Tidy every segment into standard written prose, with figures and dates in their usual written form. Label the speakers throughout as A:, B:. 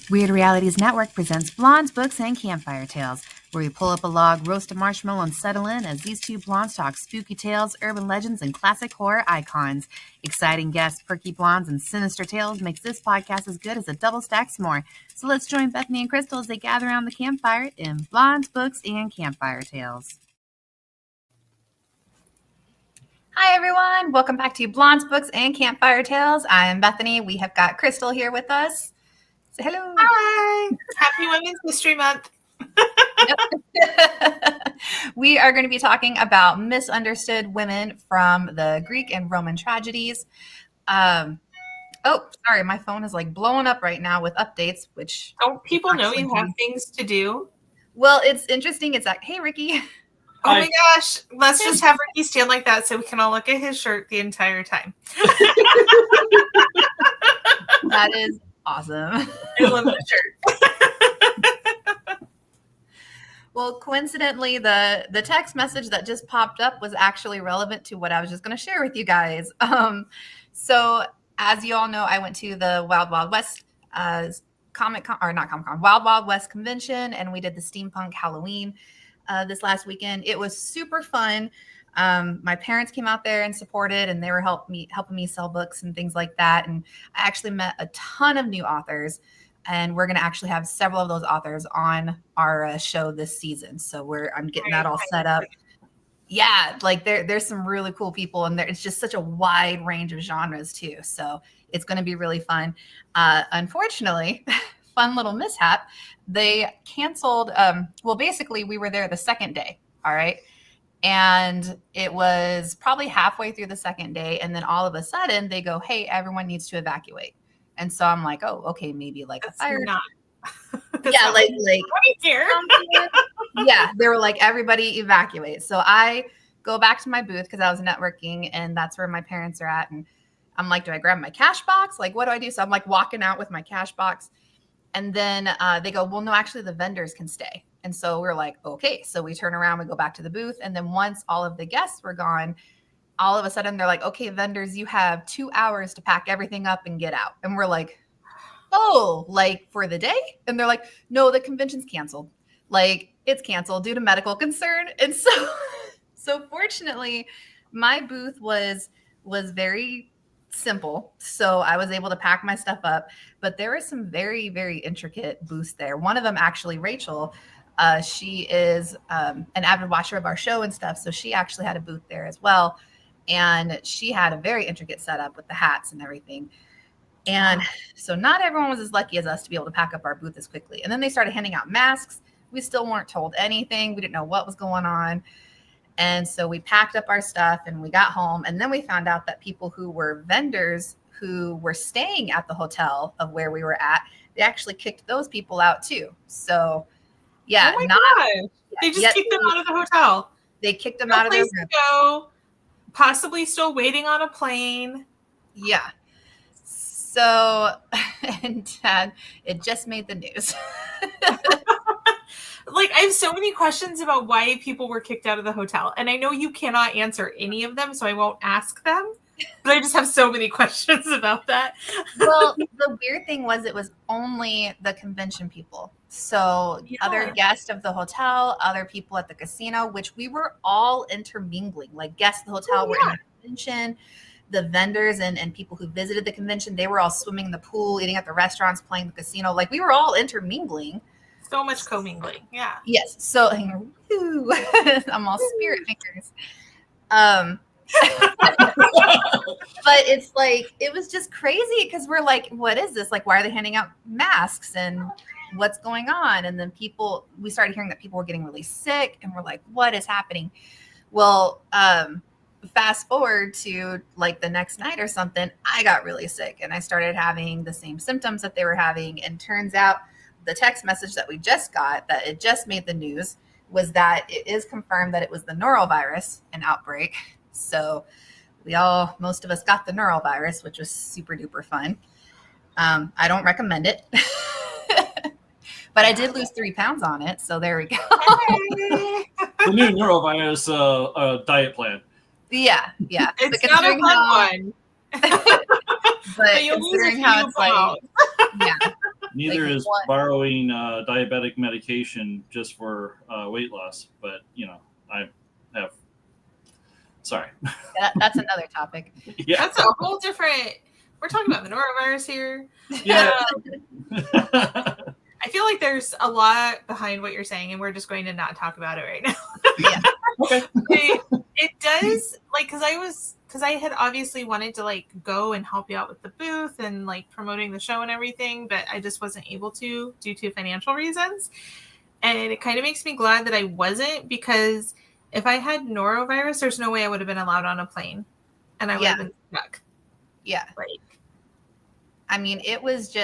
A: Weird Realities Network presents Blondes, Books, and Campfire Tales, where we pull up a log, roast a marshmallow, and settle in as these two blondes talk spooky tales, urban legends, and classic horror icons. Exciting guests, perky blondes, and sinister tales makes this podcast as good as a double stack s'more. So let's join Bethany and Krystal as they gather around the campfire in Blondes, Books, and Campfire Tales. Hi, everyone. Welcome back to Blondes, Books, and Campfire Tales. I am Bethany. We have got Krystal here with us. Say hello.
B: Hi. Happy Women's History Month.
A: We are going to be talking about misunderstood women from the Greek and Roman tragedies. Sorry, my phone is like blowing up right now with updates, which
B: don't people know you have things to do?
A: Well, it's interesting. It's like, hey, Rikki.
B: Oh my gosh, let's just have Rikki stand like that so we can all look at his shirt the entire time.
A: That is awesome.
B: I love the shirt.
A: Well, coincidentally, the text message that just popped up was actually relevant to what I was just going to share with you guys. So as you all know, I went to the Wild Wild West Wild Wild West convention, and we did the steampunk Halloween this last weekend. It was super fun. My parents came out there and supported, and they were helping me sell books and things like that. And I actually met a ton of new authors, and we're going to actually have several of those authors on our show this season. So I'm getting that all set up. Yeah, like there's some really cool people, and it's just such a wide range of genres too. So it's going to be really fun. Unfortunately, fun little mishap. They canceled. Basically, we were there the second day. All right. And it was probably halfway through the second day. And then all of a sudden they go, hey, everyone needs to evacuate. And so I'm like, oh, okay, maybe like a fire. Yeah, like
B: here.
A: Yeah, they were like, everybody evacuate. So I go back to my booth because I was networking, and that's where my parents are at. And I'm like, do I grab my cash box? Like, what do I do? So I'm like walking out with my cash box. And then they go, well, no, actually the vendors can stay. And so we're like, okay. So we turn around, we go back to the booth. And then once all of the guests were gone, all of a sudden they're like, okay, vendors, you have 2 hours to pack everything up and get out. And we're like, oh, like for the day? And they're like, no, the convention's canceled. Like it's canceled due to medical concern. And so fortunately my booth was very simple. So I was able to pack my stuff up, but there were some very, very intricate booths there. One of them, actually, Rachel, she is an avid watcher of our show and stuff. So she actually had a booth there as well. And she had a very intricate setup with the hats and everything. And so not everyone was as lucky as us to be able to pack up our booth as quickly. And then they started handing out masks. We still weren't told anything. We didn't know what was going on. And so we packed up our stuff and we got home. And then we found out that people who were vendors who were staying at the hotel of where we were at, they actually kicked those people out too. So yeah,
B: they just kicked them out of the hotel.
A: They kicked them out of their room.
B: Go, possibly still waiting on a plane.
A: Yeah. So, and it just made the news.
B: Like, I have so many questions about why people were kicked out of the hotel. And I know you cannot answer any of them, so I won't ask them. But I just have so many questions about that.
A: Well, the weird thing was it was only the convention people. So other guests of the hotel, other people at the casino, which we were all intermingling. Like guests of the hotel were in the convention. The vendors and people who visited the convention, they were all swimming in the pool, eating at the restaurants, playing the casino. Like we were all intermingling.
B: So much commingling, yeah.
A: Yes. So I'm all spirit fingers. But it's like it was just crazy because we're like, what is this? Like, why are they handing out masks and what's going on? And then we started hearing that people were getting really sick, and we're like, what is happening? Well, fast forward to like the next night or something, I got really sick and I started having the same symptoms that they were having. And turns out the text message that we just got, that it just made the news, was that it is confirmed that it was the norovirus, an outbreak. So most of us got the norovirus, which was super duper fun. I don't recommend it, but I did lose 3 pounds on it. So there we go.
C: The new norovirus diet plan.
A: Yeah.
B: It's not a fun one.
A: But considering how it's like, yeah.
C: Neither
A: Like,
C: is
A: what?
C: borrowing diabetic medication just for weight loss. But I have. Sorry.
A: That's another topic.
C: Yeah.
B: That's a whole different. We're talking about the norovirus here.
C: Yeah.
B: I feel like there's a lot behind what you're saying, and we're just going to not talk about it right now.
A: Yeah.
C: Okay.
B: It does, like, because I had obviously wanted to like go and help you out with the booth and like promoting the show and everything, but I just wasn't able to due to financial reasons. And it kind of makes me glad that I wasn't, because if I had norovirus, there's no way I would have been allowed on a plane, and I would have been stuck.
A: Yeah.
B: Like,
A: I mean, it was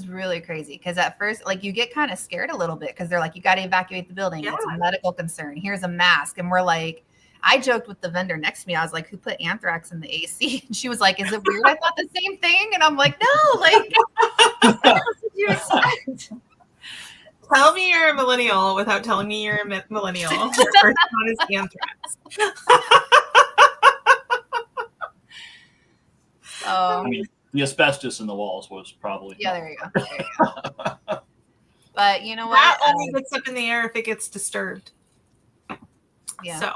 A: really crazy because at first, like, you get kind of scared a little bit because they're like, you got to evacuate the building.
B: Yeah.
A: It's a medical concern. Here's a mask. And we're like, I joked with the vendor next to me. I was like, who put anthrax in the AC? And she was like, is it weird? I thought the same thing. And I'm like, no, like, what else did you expect?
B: tell me you're a millennial without telling me you're a millennial. Your first one is anthrax.
A: Oh,
C: I mean, the asbestos in the walls was probably.
A: yeah, there you go. There you go. But you know what?
B: That only gets up in the air if it gets disturbed.
A: Yeah.
B: So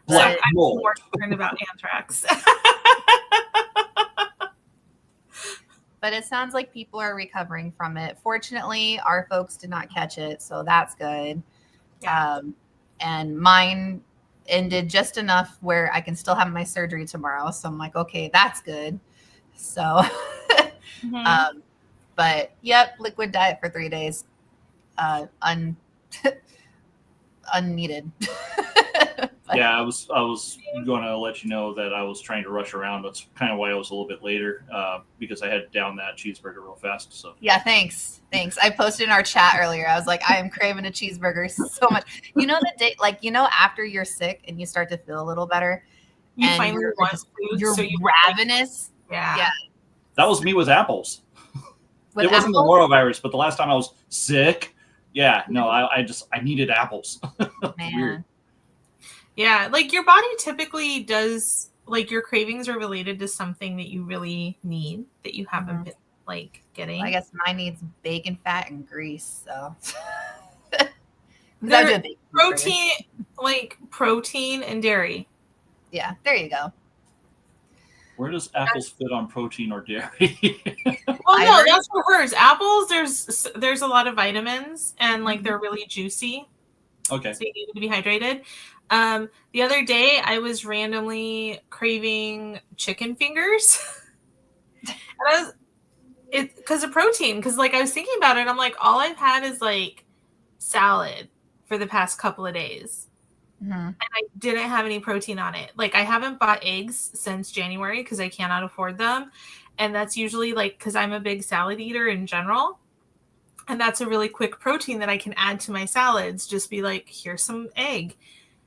C: Black
B: I'm
C: mold.
B: more concerned about anthrax.
A: But it sounds like people are recovering from it. Fortunately, our folks did not catch it, so that's good.
B: Yeah.
A: And mine ended just enough where I can still have my surgery tomorrow. So I'm like, okay, that's good. So, but yep, liquid diet for 3 days, unneeded.
C: Yeah, I was going to let you know that I was trying to rush around. That's kind of why I was a little bit later, because I had down that cheeseburger real fast. So
A: yeah, thanks. I posted in our chat earlier. I was like, I am craving a cheeseburger so much. You know, the day, like, you know, after you're sick and you start to feel a little better,
B: You
A: and
B: finally want food,
A: you're
B: so you
A: ravenous.
B: yeah.
C: that was me with apples.
A: With
C: it wasn't the
A: apples?
C: norovirus, but the last time I was sick, I needed apples.
A: Man.
C: Weird.
B: Yeah, like your body typically does, like your cravings are related to something that you really need that you haven't been like getting.
A: I guess mine needs bacon, fat, and grease. So
B: protein, like protein and dairy.
A: Yeah, there you go.
C: Where does apples fit on protein or dairy?
B: Well, no, that's for hers. Apples, there's a lot of vitamins, and like they're really juicy.
C: Okay.
B: So you need to be hydrated. The other day I was randomly craving chicken fingers. And because of protein, because like I was thinking about it, I'm like, all I've had is like salad for the past couple of days. And I didn't have any protein on it. Like I haven't bought eggs since January because I cannot afford them. And that's usually like, because I'm a big salad eater in general. And that's a really quick protein that I can add to my salads. Just be like, here's some egg.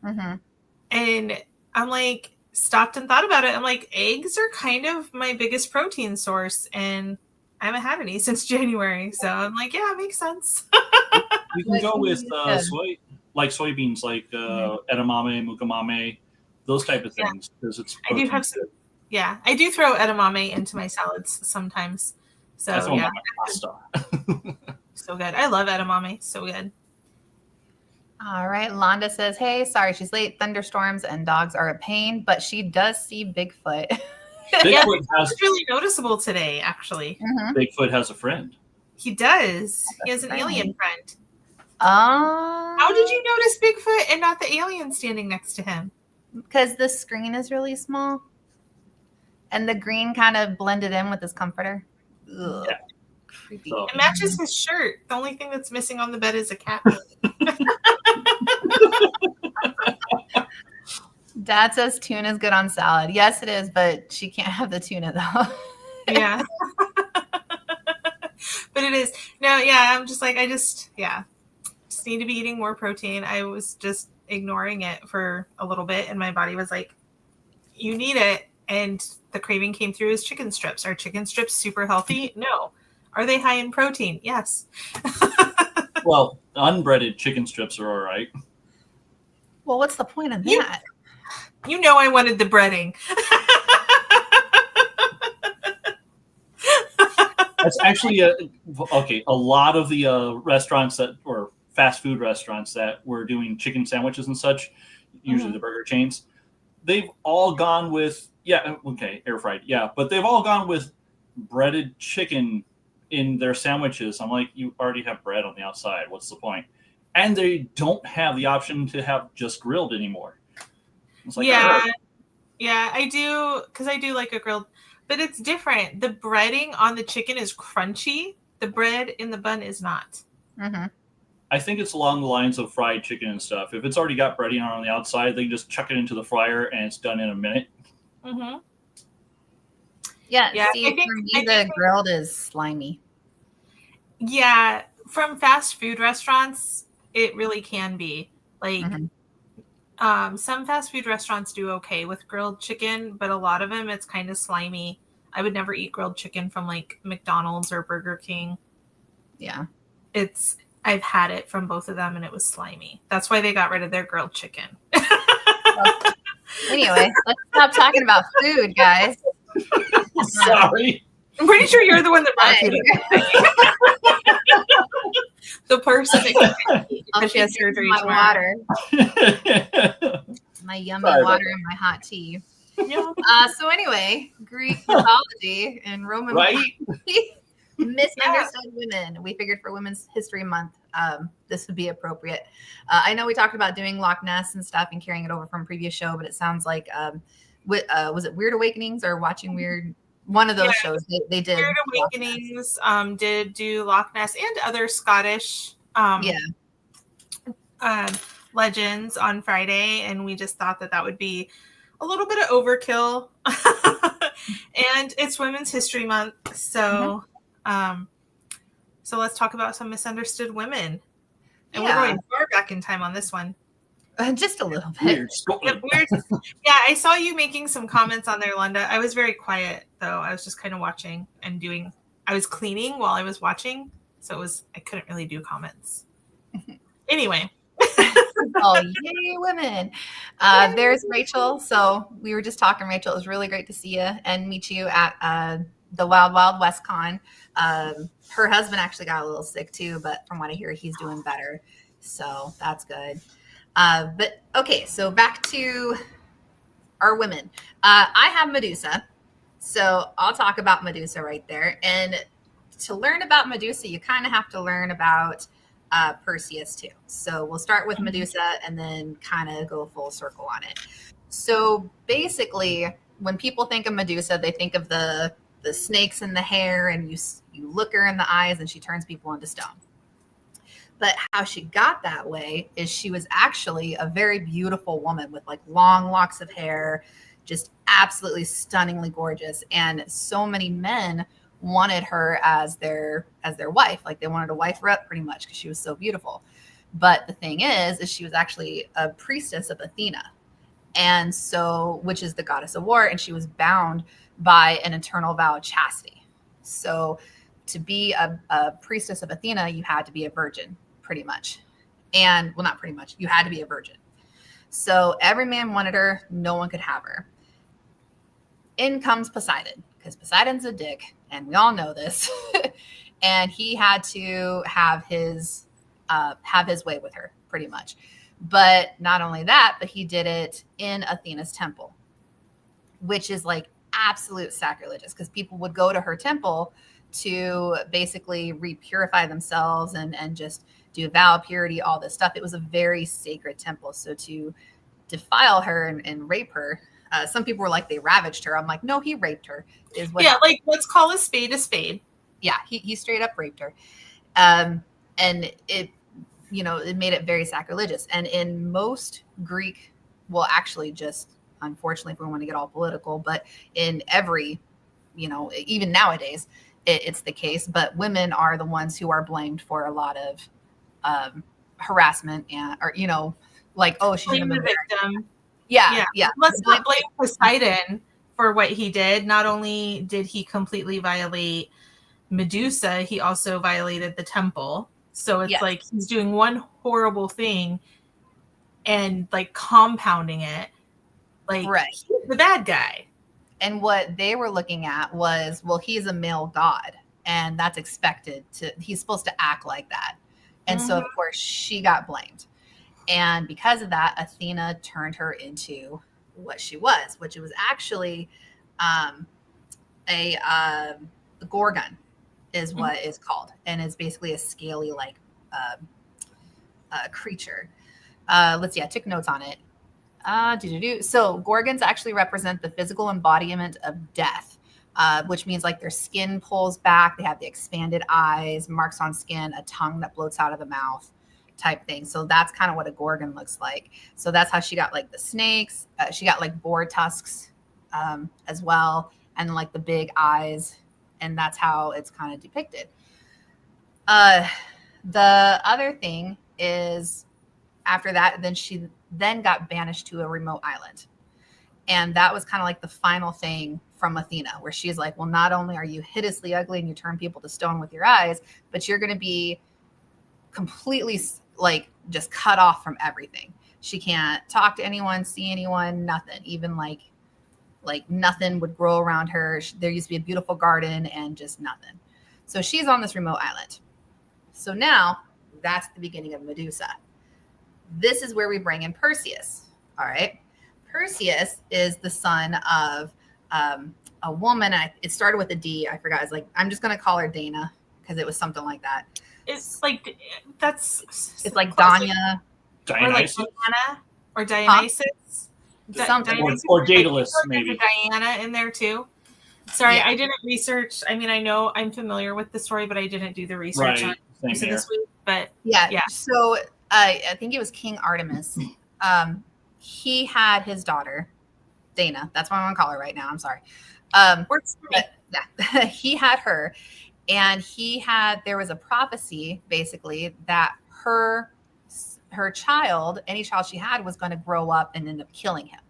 B: And I'm like, stopped and thought about it. I'm like, eggs are kind of my biggest protein source. And I haven't had any since January. So I'm like, yeah, it makes sense.
C: You can go with soybeans, like edamame, mukamame, those type of things, because it's
B: I do have some. Yeah, I do throw edamame into my salads sometimes. So
C: that's
B: yeah,
C: pasta.
B: so good. I love edamame. So good.
A: All right. Londa says, hey, sorry she's late. Thunderstorms and dogs are a pain, but she does see Bigfoot.
C: Bigfoot
B: It's really noticeable today, actually.
C: Bigfoot has a friend.
B: He does. He has an alien friend.
A: Oh.
B: How did you notice Bigfoot and not the alien standing next to him?
A: Because the screen is really small. And the green kind of blended in with his comforter. Ugh.
C: Yeah.
A: Creepy.
C: So,
B: It matches his shirt. The only thing that's missing on the bed is a cat.
A: Dad says tuna is good on salad. Yes, it is, but she can't have the tuna though.
B: Yeah. But it is. No, yeah, I'm just like, just need to be eating more protein. I was just ignoring it for a little bit, and my body was like, you need it. And the craving came through as chicken strips. Are chicken strips super healthy? No. Are they high in protein? Yes.
C: well, unbreaded chicken strips are all right.
A: Well, what's the point of that?
B: You know I wanted the breading.
C: That's actually okay. A lot of the restaurants or fast food restaurants that were doing chicken sandwiches and such, usually the burger chains, they've all gone with air fried, but they've all gone with breaded chicken in their sandwiches. I'm like, you already have bread on the outside. What's the point? And they don't have the option to have just grilled anymore. It's like,
B: yeah, I do, because I do like a grilled, but it's different. The breading on the chicken is crunchy. The bread in the bun is not.
A: Mm-hmm.
C: I think it's along the lines of fried chicken and stuff. If it's already got breading on the outside, they can just chuck it into the fryer and it's done in a minute.
B: Mm-hmm.
A: Yeah, see, for me, the grilled is slimy.
B: Yeah, from fast food restaurants, it really can be. Like, some fast food restaurants do okay with grilled chicken, but a lot of them, it's kind of slimy. I would never eat grilled chicken from, like, McDonald's or Burger King.
A: Yeah.
B: I've had it from both of them, and it was slimy. That's why they got rid of their grilled chicken.
A: Anyway, let's stop talking about food, guys.
C: Sorry.
B: I'm pretty sure you're the one that brought food. The person that she has surgery
A: my
B: tomorrow.
A: Water. My yummy water and my hot tea.
B: Yeah.
A: So anyway, Greek mythology and Roman mythology, misunderstood women. We figured for Women's History Month, this would be appropriate. I know we talked about doing Loch Ness and stuff and carrying it over from a previous show, but it sounds like was it Weird Awakenings or Watching Weird? One of those shows they did.
B: Weird Awakenings did do Loch Ness and other Scottish legends on Friday, and we just thought that would be a little bit of overkill. And it's Women's History Month, so so let's talk about some misunderstood women. And we're going far back in time on this one.
A: Just a little bit.
B: Weird. Yeah, I saw you making some comments on there, Linda. I was very quiet, though. I was just kind of watching and I was cleaning while I was watching, so I couldn't really do comments. Anyway.
A: Oh, yay, women. There's Rachel. So we were just talking, Rachel. It was really great to see you and meet you at the Wild Wild West Con. Her husband actually got a little sick, too, but from what I hear, he's doing better. So that's good. But okay, so back to our women. I have Medusa, so I'll talk about Medusa right there. And to learn about Medusa, you kind of have to learn about Perseus too. So we'll start with Medusa and then kind of go full circle on it. So basically, when people think of Medusa, they think of the snakes in the hair, and you look her in the eyes, and she turns people into stone. But how she got that way is she was actually a very beautiful woman with like long locks of hair, just absolutely stunningly gorgeous. And so many men wanted her as their wife. Like they wanted to wife her up pretty much because she was so beautiful. But the thing is she was actually a priestess of Athena. And so, which is the goddess of war. And she was bound by an eternal vow of chastity. So to be a priestess of Athena, you had to be a virgin. Pretty much. And well, not pretty much. You had to be a virgin. So every man wanted her. No one could have her. In comes Poseidon, because Poseidon's a dick, and we all know this. And he had to have his way with her, pretty much. But not only that, but he did it in Athena's temple, which is like absolute sacrilegious, because people would go to her temple to basically repurify themselves and just do vow of purity, all this stuff. It was a very sacred temple. So to defile her and rape her, some people were like, they ravaged her. I'm like, no, he raped her. Is what happened.
B: Like, let's call a spade a spade.
A: Yeah, he straight up raped her. And it made it very sacrilegious. And in most Greek, well, actually just, unfortunately, if we want to get all political, but in every, even nowadays, it's the case. But women are the ones who are blamed for a lot of harassment like, oh, she's
B: blame the victim.
A: Yeah.
B: Let's not blame Poseidon for what he did. Not only did he completely violate Medusa, he also violated the temple. So it's like he's doing one horrible thing and like compounding it. Like, he's the bad guy.
A: And what they were looking at was, well, he's a male god. and that's expected he's supposed to act like that. And so of course she got blamed. And because of that, Athena turned her into what she was, which was actually a gorgon is what is called. And it's basically a scaly like creature. Let's see, I took notes on it. So gorgons actually represent the physical embodiment of death, which means like their skin pulls back. They have the expanded eyes, marks on skin, a tongue that bloats out of the mouth type thing. So that's kind of what a gorgon looks like. So that's how she got like the snakes. She got like boar tusks as well, and like the big eyes. And that's how it's kind of depicted. The other thing is after that, then she then got banished to a remote island. And that was kind of like the final thing from Athena, where she's like, well, not only are you hideously ugly and you turn people to stone with your eyes, but you're going to be completely like just cut off from everything. She can't talk to anyone, see anyone, nothing. Even like nothing would grow around her. There used to be a beautiful garden and just nothing. So she's on this remote island. So now that's the beginning of Medusa. This is where we bring in Perseus. All right. Perseus is the son of a woman. It started with a D. I forgot. It's like, I'm just going to call her Dana because it was something like that.
B: It's like, it's
A: like Danya.
C: Dionysus?
B: Or like Diana or Dionysus.
A: Something.
C: Or Daedalus, maybe.
B: Diana in there too. Sorry,
A: Yeah.
B: I didn't research. I mean, I know I'm familiar with the story, but I didn't do the research on it this week. But
A: yeah. So I think it was King Artemis. He had his daughter, Dana. That's what I'm going to call her right now. I'm sorry. Yeah, he had her. And there was a prophecy, basically, that her child, any child she had, was going to grow up and end up killing him.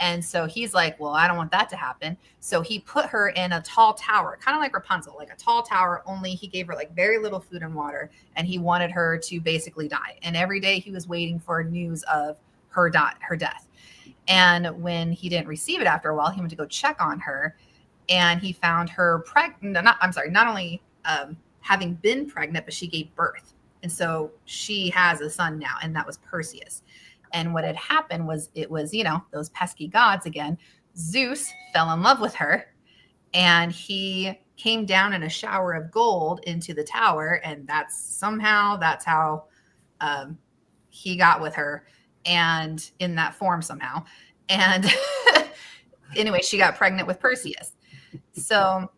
A: And so he's like, well, I don't want that to happen. So he put her in a tall tower, kind of like Rapunzel, like a tall tower, only he gave her like very little food and water. And he wanted her to basically die. And every day he was waiting for news of her death. And when he didn't receive it after a while, he went to go check on her. And he found her pregnant. Not only having been pregnant, but she gave birth. And so she has a son now, and that was Perseus. And what had happened was those pesky gods again. Zeus fell in love with her, and he came down in a shower of gold into the tower. And that's how he got with her, and in that form somehow. And anyway, she got pregnant with Perseus. So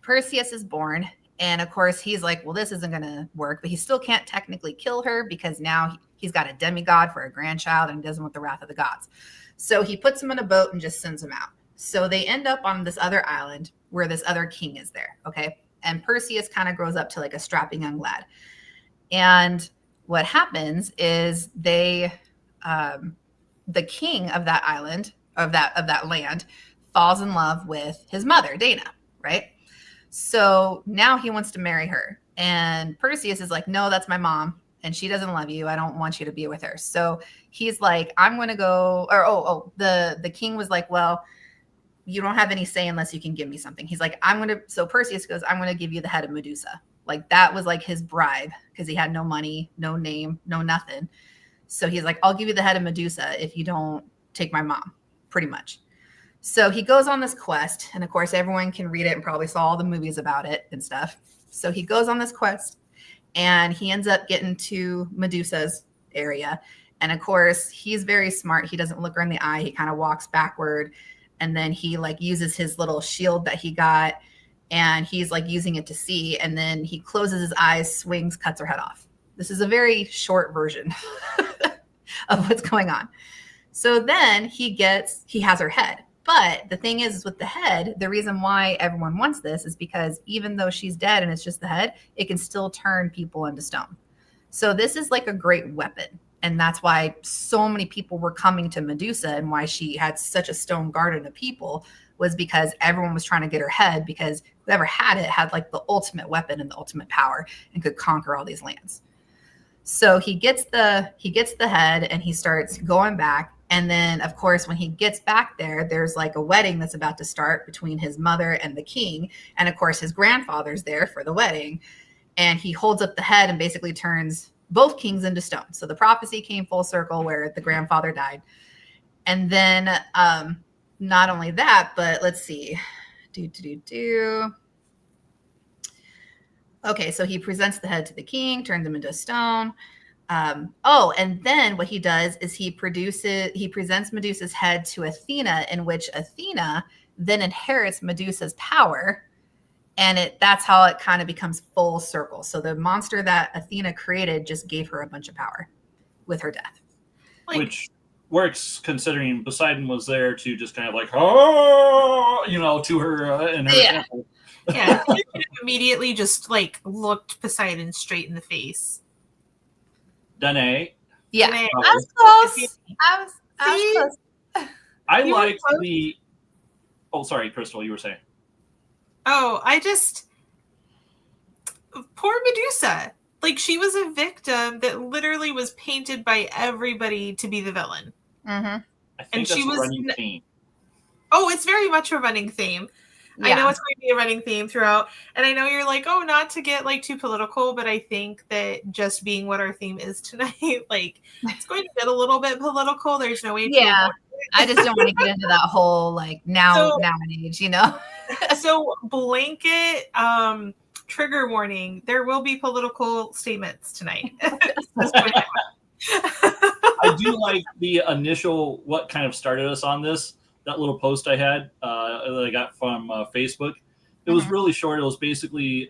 A: Perseus is born. And of course, he's like, well, this isn't going to work, but he still can't technically kill her because now he's got a demigod for a grandchild and doesn't want the wrath of the gods. So he puts him in a boat and just sends him out. So they end up on this other island where this other king is there. Okay. And Perseus kind of grows up to like a strapping young lad. And what happens is the king of that island, of that land, falls in love with his mother, Dana, right? So now he wants to marry her. And Perseus is like, no, that's my mom. And she doesn't love you. I don't want you to be with her. So he's like, I'm going to go. Or, the king was like, well, you don't have any say unless you can give me something. He's like, so Perseus goes, I'm going to give you the head of Medusa. Like that was like his bribe because he had no money, no name, no nothing. So he's like, I'll give you the head of Medusa if you don't take my mom, pretty much. So he goes on this quest, and of course, everyone can read it and probably saw all the movies about it and stuff. So he goes on this quest, and he ends up getting to Medusa's area. And of course, he's very smart. He doesn't look her in the eye. He kind of walks backward, and then he like uses his little shield that he got, and he's like using it to see. And then he closes his eyes, swings, cuts her head off. This is a very short version of what's going on. So then he has her head. But the thing is with the head, the reason why everyone wants this is because even though she's dead and it's just the head, it can still turn people into stone. So this is like a great weapon. And that's why so many people were coming to Medusa, and why she had such a stone garden of people was because everyone was trying to get her head, because whoever had it had like the ultimate weapon and the ultimate power and could conquer all these lands. So he gets the head, and he starts going back, And then, of course, when he gets back there, there's like a wedding that's about to start between his mother and the king. And of course, his grandfather's there for the wedding. And he holds up the head and basically turns both kings into stone. So the prophecy came full circle where the grandfather died. And then not only that, but let's see. Okay, so he presents the head to the king, turns him into stone. And then what he does is he presents Medusa's head to Athena, in which Athena then inherits Medusa's power. And that's how it kind of becomes full circle. So the monster that Athena created just gave her a bunch of power with her death.
C: Which works considering Poseidon was there to just kind of like, oh, to her in her temple.
B: Yeah, he immediately just like looked Poseidon straight in the face.
C: Danae.
A: Yeah,
B: Danae.
A: I was close. I was close.
C: I liked the. Oh, sorry, Krystal, you were saying.
B: Oh, poor Medusa. Like, she was a victim that literally was painted by everybody to be the villain.
A: Mm-hmm.
C: I think that's a running theme.
B: Oh, it's very much a running theme. Yeah. I know it's going to be a running theme throughout. And I know you're like, oh, not to get like too political, but I think that just being what our theme is tonight, like, it's going to get a little bit political. There's no way to avoid it.
A: I just don't want to get into that whole like now and age,
B: So blanket trigger warning, there will be political statements tonight.
C: I do like the initial, what kind of started us on this, that little post I had that I got from Facebook. It was really short. It was basically,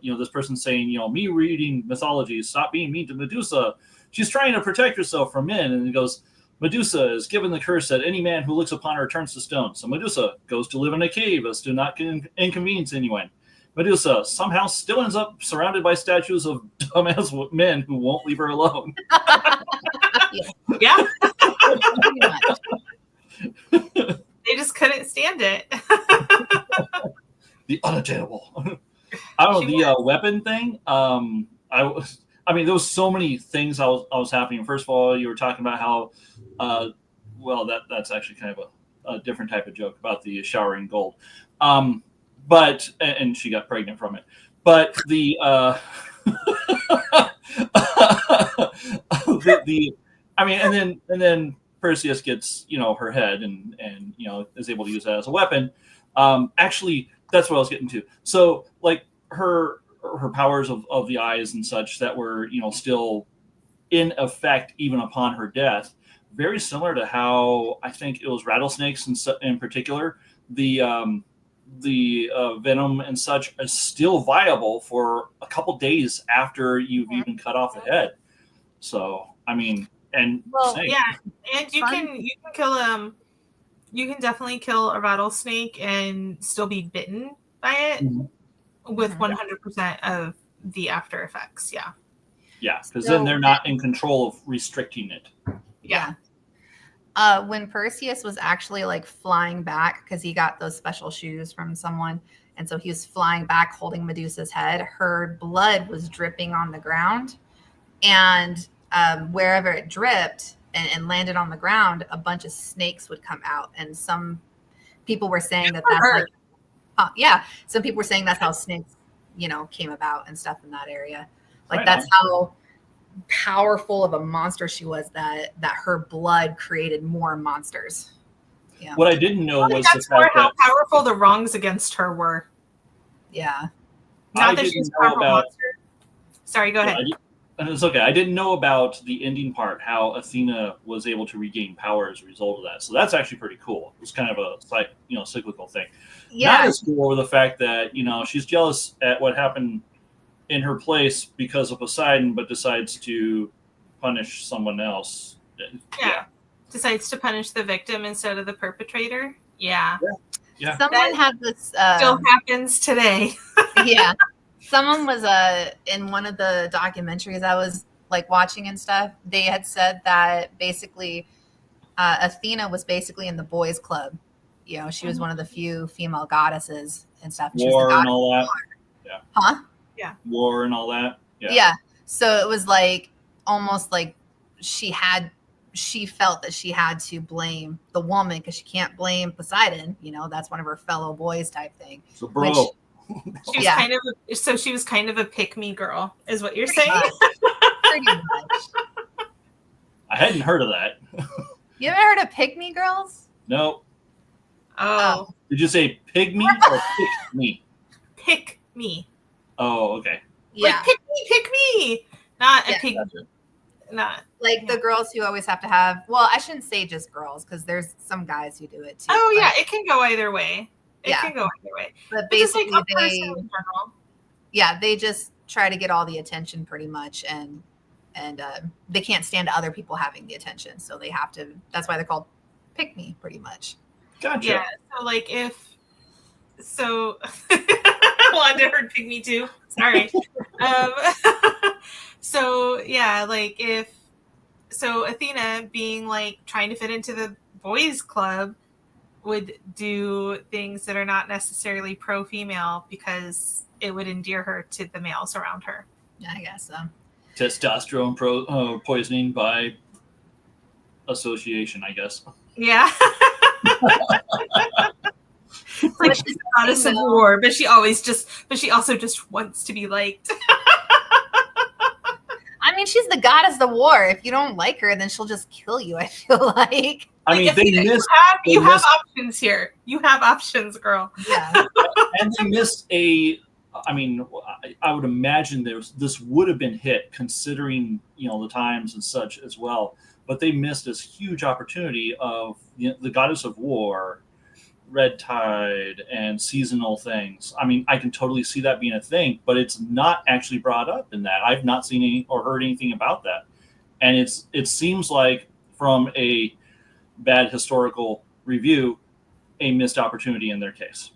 C: this person saying, me reading Mythology, stop being mean to Medusa. She's trying to protect herself from men. And it goes, Medusa is given the curse that any man who looks upon her turns to stone. So Medusa goes to live in a cave as to not inconvenience anyone. Medusa somehow still ends up surrounded by statues of dumbass men who won't leave her alone.
B: Yeah. They just couldn't stand it.
C: The unattainable. I don't know, the weapon thing. There was so many things I was happening. First of all, you were talking about how, that's actually kind of a different type of joke about the showering gold. And she got pregnant from it. But and then Perseus gets, her head and is able to use that as a weapon. Actually, that's what I was getting to. So like her powers of the eyes and such that were, still in effect even upon her death, very similar to how I think it was rattlesnakes in particular, the venom and such is still viable for a couple days after you've even cut off the head. So, and snakes.
B: Yeah, and you can kill you can definitely kill a rattlesnake and still be bitten by it with 100% of the after effects. Yeah.
C: Yeah, because then they're not in control of restricting it.
B: Yeah.
A: When Perseus was actually like flying back, because he got those special shoes from someone, and so he was flying back holding Medusa's head, her blood was dripping on the ground, and wherever it dripped and landed on the ground, a bunch of snakes would come out, and some people were saying that's like, some people were saying that's how snakes, came about and stuff in that area. Like that's how powerful of a monster she was, that her blood created more monsters. Yeah.
C: What I didn't know was
B: that's more how powerful the wrongs against her were.
A: Yeah.
B: Not that she's a powerful monster. Sorry, go ahead.
C: It's okay. I didn't know about the ending part, how Athena was able to regain power as a result of that. So that's actually pretty cool. It was kind of a cyclical thing.
A: Yeah.
C: Not as cool with the fact that, she's jealous at what happened in her place because of Poseidon, but decides to punish someone else.
B: Yeah. Decides to punish the victim instead of the perpetrator. Yeah.
C: Yeah.
A: Someone had this
B: still happens today.
A: Yeah. Someone was in one of the documentaries I was like watching and stuff. They had said that basically Athena was basically in the boys' club. She was one of the few female goddesses and stuff.
C: War and all that. Yeah.
A: Huh?
B: Yeah.
C: War and all that.
A: Yeah. So it was like almost like she had she felt that she had to blame the woman because she can't blame Poseidon. That's one of her fellow boys type thing.
C: So, bro.
B: She was she was kind of a pick-me girl, is what you're saying?
A: Pretty much.
C: I hadn't heard of that.
A: You ever heard of pick-me girls?
C: No.
B: Oh.
C: Did you say pygmy or pick me?
B: Pick me.
C: Oh, okay.
A: Yeah.
B: Like pick me. Not a pig.
C: Gotcha.
B: Not
A: like the girls who always have to have. Well, I shouldn't say just girls because there's some guys who do it too.
B: Oh yeah, it can go either way. It can go either way.
A: But basically,
B: they
A: they just try to get all the attention pretty much, and they can't stand other people having the attention, so they have to. That's why they're called pick me, pretty much.
C: Gotcha.
B: Yeah. So like Wanda heard pick me too. Sorry. So yeah, like Athena being like trying to fit into the boys club would do things that are not necessarily pro-female because it would endear her to the males around her.
A: Yeah, I guess so.
C: Testosterone poisoning by association, I guess.
B: Yeah. Like she's the goddess of war, but she also just wants to be liked.
A: I mean, she's the goddess of war. If you don't like her, then she'll just kill you, I feel like.
C: I mean,
B: you have options here. You have options, girl.
A: Yeah.
C: And they missed I would imagine this would have been hit considering, the times and such as well. But they missed this huge opportunity of the goddess of war, red tide, and seasonal things. I mean, I can totally see that being a thing, but it's not actually brought up in that. I've not seen any or heard anything about that. And it seems like from a bad historical review, a missed opportunity in their case.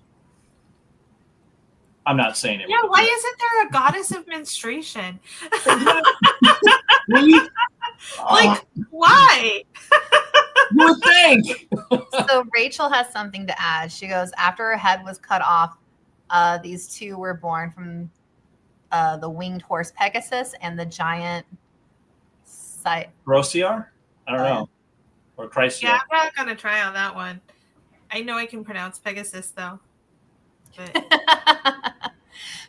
C: I'm not saying it.
B: Yeah, why isn't there a goddess of menstruation? Like, why?
C: You would think.
A: So Rachel has something to add. She goes, after her head was cut off, these two were born from the winged horse Pegasus and the giant
C: Grosiar? I don't know. Or Krystal.
B: Yeah, I'm not going to try on that one. I know I can pronounce Pegasus, though.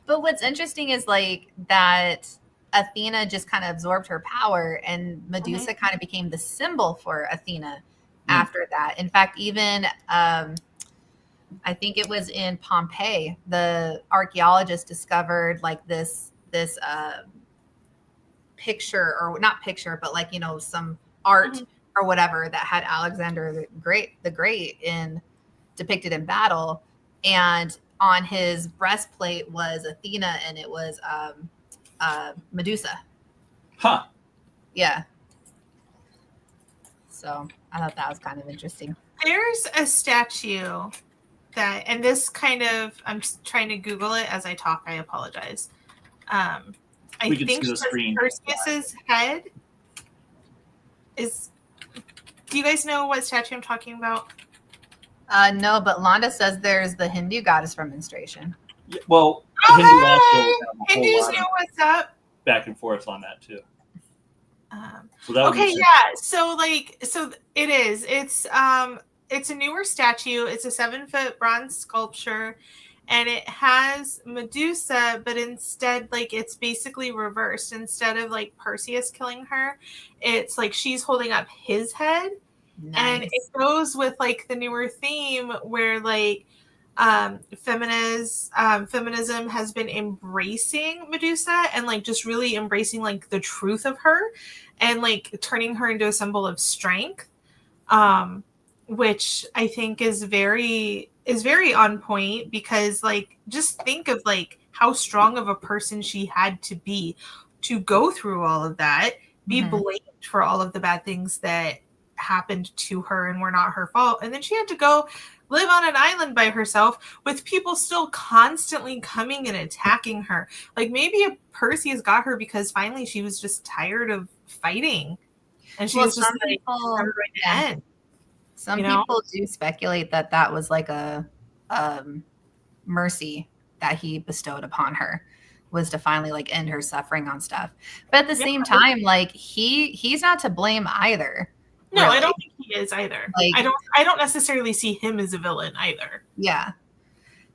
A: But what's interesting is like that Athena just kind of absorbed her power, and Medusa kind of became the symbol for Athena after that. In fact, even I think it was in Pompeii, the archaeologists discovered like this picture, or not picture, but like, some art or whatever that had Alexander the Great depicted in battle, and on his breastplate was Athena, and it was Medusa.
C: Huh.
A: Yeah. So I thought that was kind of interesting.
B: There's a statue and this kind of, I'm just trying to Google it as I talk. I apologize. I think Perseus's head is. Do you guys know what statue I'm talking about?
A: No, but Londa says there's the Hindu goddess for menstruation.
C: Yeah, well,
B: Hindus know what's up.
C: Back and forth on that too.
B: So it is. It's a newer statue. It's a 7-foot bronze sculpture, and it has Medusa, but instead, like, it's basically reversed. Instead of like Perseus killing her, it's like she's holding up his head. Nice. And it goes with like the newer theme where like feminism has been embracing Medusa and like just really embracing like the truth of her and like turning her into a symbol of strength, which I think is very on point, because like just think of like how strong of a person she had to be to go through all of that, be blamed for all of the bad things that happened to her and were not her fault, and then she had to go live on an island by herself with people still constantly coming and attacking her. Like maybe Perseus got her because finally she was just tired of fighting, and she was just like,
A: some people do speculate that was like a mercy that he bestowed upon her, was to finally like end her suffering on stuff. But at the same time, like he's not to blame either.
B: No,
A: really.
B: I don't think he is either.
A: Like,
B: I don't necessarily see him as a villain either.
A: yeah.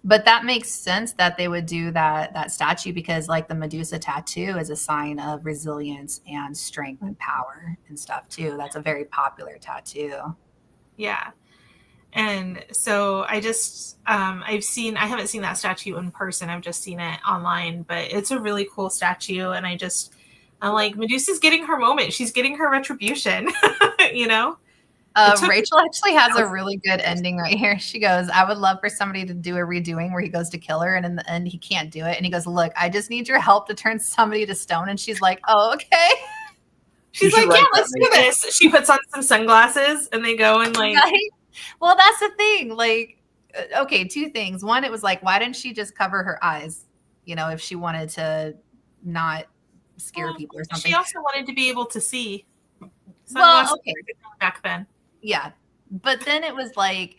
A: But that makes sense that they would do that statue because like the Medusa tattoo is a sign of resilience and strength and power and stuff too. That's a very popular tattoo.
B: Yeah. And so I just I haven't seen that statue in person. I've just seen it online, but it's a really cool statue. And I'm like, Medusa's getting her moment. She's getting her retribution, you know?
A: Rachel actually has a really good ending right here. She goes, I would love for somebody to do a redoing where he goes to kill her and in the end he can't do it. And he goes, look, I just need your help to turn somebody to stone. And she's like, oh, okay.
B: She's like, yeah, let's do this. She puts on some sunglasses and they go and like.
A: Right? Well, that's the thing. Like, okay, two things. One, it was like, why didn't she just cover her eyes? You know, if she wanted to not scare people or something.
B: She also wanted to be able to see.
A: Well, okay.
B: Back then.
A: Yeah. But then it was like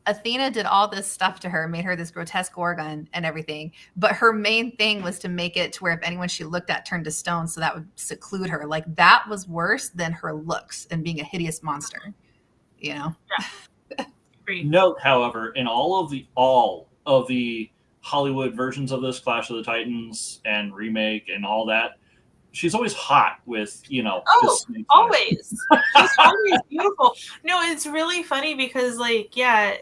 A: Athena did all this stuff to her, made her this grotesque Gorgon and everything. But her main thing was to make it to where if anyone she looked at turned to stone, so that would seclude her. Like that was worse than her looks and being a hideous monster, you know?
B: Yeah.
C: Note, however, in all of the Hollywood versions of this, Clash of the Titans and remake and all that, she's always hot with, you know.
B: Oh, always. She's always beautiful. No, it's really funny because, like, yeah,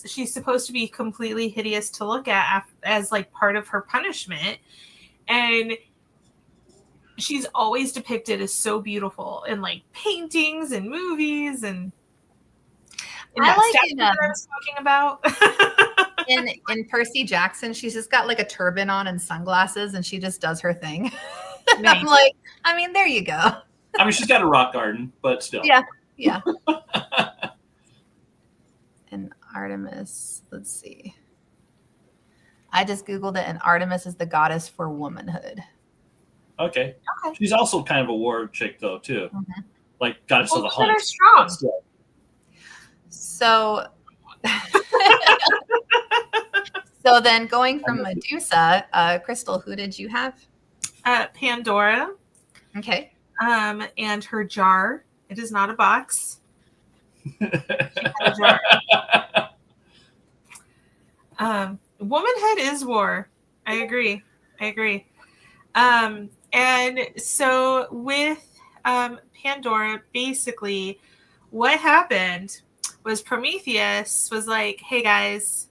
B: she's supposed to be completely hideous to look at as, like, part of her punishment. And she's always depicted as so beautiful in, like, paintings and movies and
A: I like
B: statue that I was talking about.
A: in Percy Jackson, she's just got, like, a turban on and sunglasses, and she just does her thing.
B: Nice.
A: I'm like, I mean, there you go.
C: I mean, she's got a rock garden, but still.
A: Yeah. And Artemis, let's see. I just Googled it, and Artemis is the goddess for womanhood.
C: Okay. She's also kind of a war chick, though, too.
A: Mm-hmm.
C: Like goddess of the hunt.
B: Are strong.
A: So, so then going from Medusa, Krystal, who did you have?
B: Pandora.
A: Okay.
B: And her jar. It is not a box. She had a jar. Womanhood is war. I agree. And so with Pandora, basically what happened was Prometheus was like, hey guys,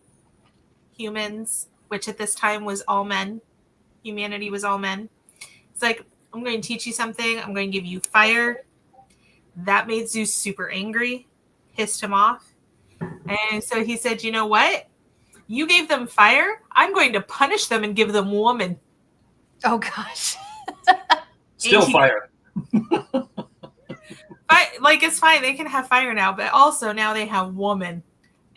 B: humans, which at this time was all men. Humanity was all men. It's like, I'm going to teach you something. I'm going to give you fire. That made Zeus super angry, pissed him off. And so he said, you know what? You gave them fire. I'm going to punish them and give them woman.
A: Oh, gosh.
C: Still fire.
B: But, like, it's fine. They can have fire now. But also now they have woman.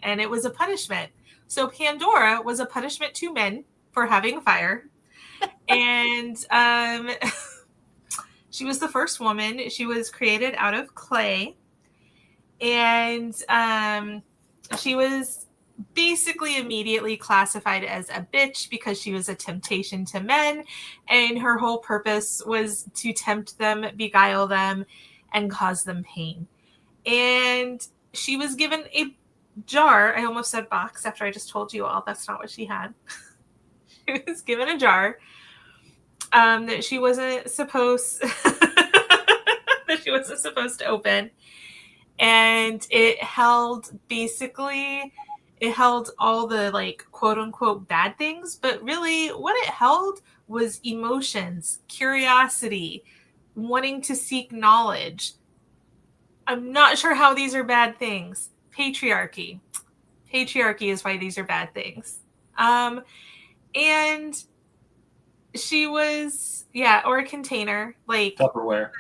B: And it was a punishment. So Pandora was a punishment to men for having fire. And she was the first woman. She was created out of clay. And she was basically immediately classified as a bitch because she was a temptation to men. And her whole purpose was to tempt them, beguile them, and cause them pain. And she was given a jar. I almost said box after I just told you all. That's not what she had. She was given a jar that she wasn't supposed to open, and it held all the, like, quote unquote bad things, but really what it held was emotions, curiosity, wanting to seek knowledge. I'm not sure how these are bad things. Patriarchy is why these are bad things. And she was, or a container, like
C: Tupperware.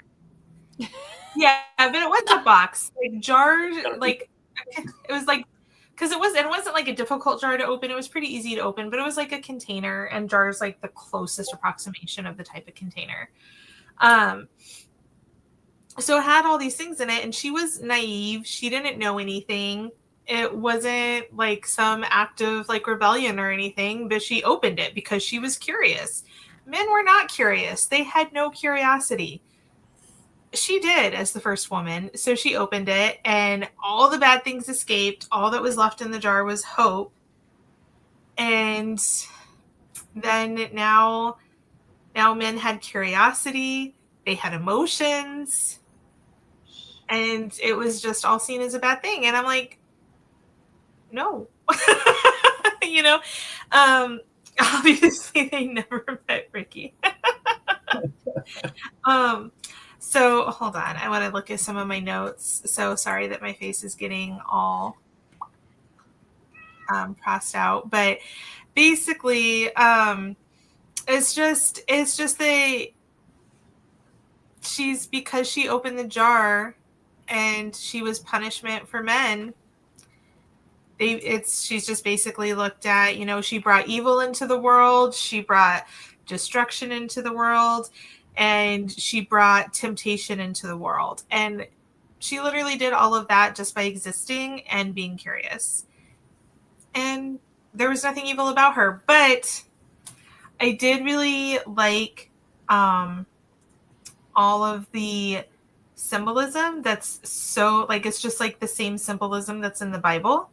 B: Yeah, but it wasn't a box. Like jars, like it was like, because it wasn't like a difficult jar to open. It was pretty easy to open, but it was like a container, and jars like the closest approximation of the type of container. So it had all these things in it, and she was naive. She didn't know anything. It wasn't like some act of like rebellion or anything, but she opened it because she was curious. Men were not curious. They had no curiosity. She did, as the first woman. So she opened it, and all the bad things escaped. All that was left in the jar was hope. And then now men had curiosity, they had emotions, and it was just all seen as a bad thing. And I'm like, no. You know, obviously they never met Rikki. So hold on, I want to look at some of my notes. So sorry that my face is getting all crossed out, but basically, it's just because she opened the jar and she was punishment for men. She's just basically looked at, you know, she brought evil into the world, she brought destruction into the world, and she brought temptation into the world. And she literally did all of that just by existing and being curious. And there was nothing evil about her. But I did really like all of the symbolism that's so, like, it's just like the same symbolism that's in the Bible.